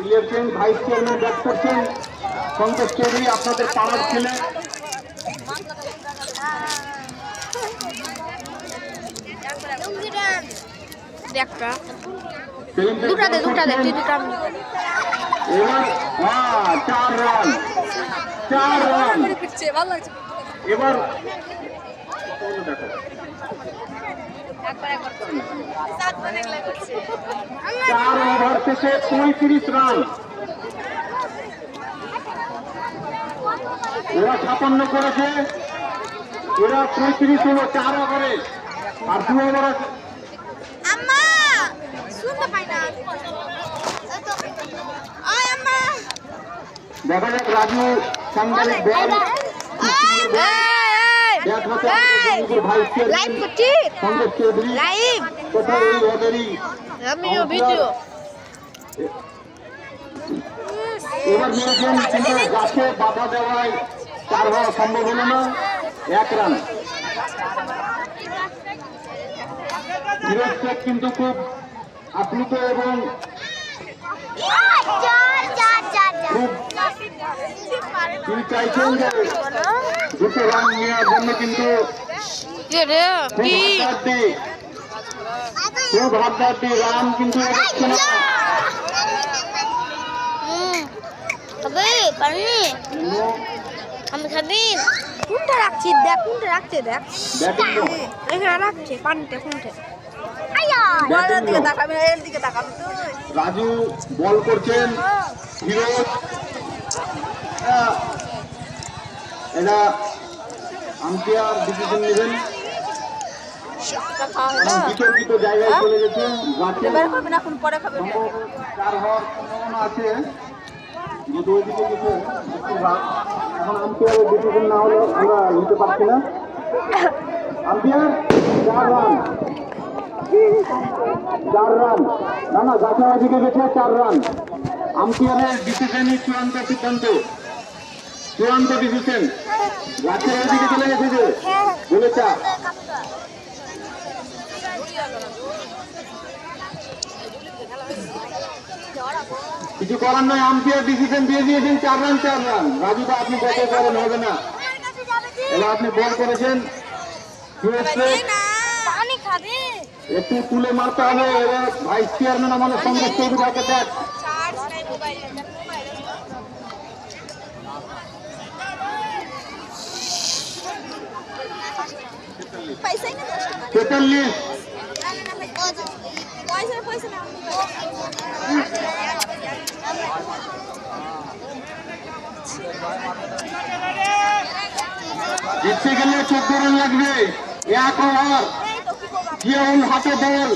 Lieutenant vice chairman bat করছেন সন্তোষ চৌধুরী, আপনাদের পাড়ার ছেলে। এবার 4 রান, 4 রান। এবার 4 ওভার শেষে 35 রান। এরা 56 করেছে, এরা 35 হলো 4 ওভারে, আর 2 ওভার আছে। দেখা যাক রাজু সাংবাদিক বল সন্তোষ চৌধুরী কোথায় এই ওদেরই এবার মেরেছেন, কিন্তু গাছে বাধা দেওয়ায় 4 হওয়া সম্ভব হলো না। 1 রান। ফিরোজ শেখ কিন্তু খুব আপ্লুত এবং তিনি চাইছেন যে 2 রান নেওয়ার জন্য, কিন্তু খুব হাড্ডাহাড্ডি রান কিন্তু এগোচ্ছে না। আমি খাবি কোনটা রাখছি, দেখ কোনটা রাখতে, দেখ এখানে রাখছে পানিটা কোনটা। রাজু বল করছেন, ফিরোজ এটা আম্পায়ার ডিসিশন নেবেন। বিতর্কিত জায়গায় চলে গেছে, 4 হওয়ার সম্ভাবনা আছে, যদি ওইদিকে গেছে। এখন আম্পায়ারের ডিসিশন না হলে আমরা নিতে পারছি না। Umpire 4 run, 4 run. না না, গাছের ওইদিকে গেছে, 4 রান। আম্পায়ারের ডিসিশনই চূড়ান্ত সিদ্ধান্ত, চূড়ান্ত ডিসিশন। গাছের ওইদিকে চলে গেছে যে বলে 4। কিছু করার নয়, আম্পায়ার ডিসিশন দিয়ে দিয়েছেন 4 রান, 4 রান। রাজু তো আপনি বল করেন, হবে না। এবার আপনি বল করেছেন, একটু তুলে মারতে হবে। এবার ভাইস চেয়ারম্যান আমাদের সন্তোষ চৌধুরী হাতে দেখ। 43। জিততে গেলে 14 রান লাগবে। 1 ওভার, জিয়াউল হাতে বল।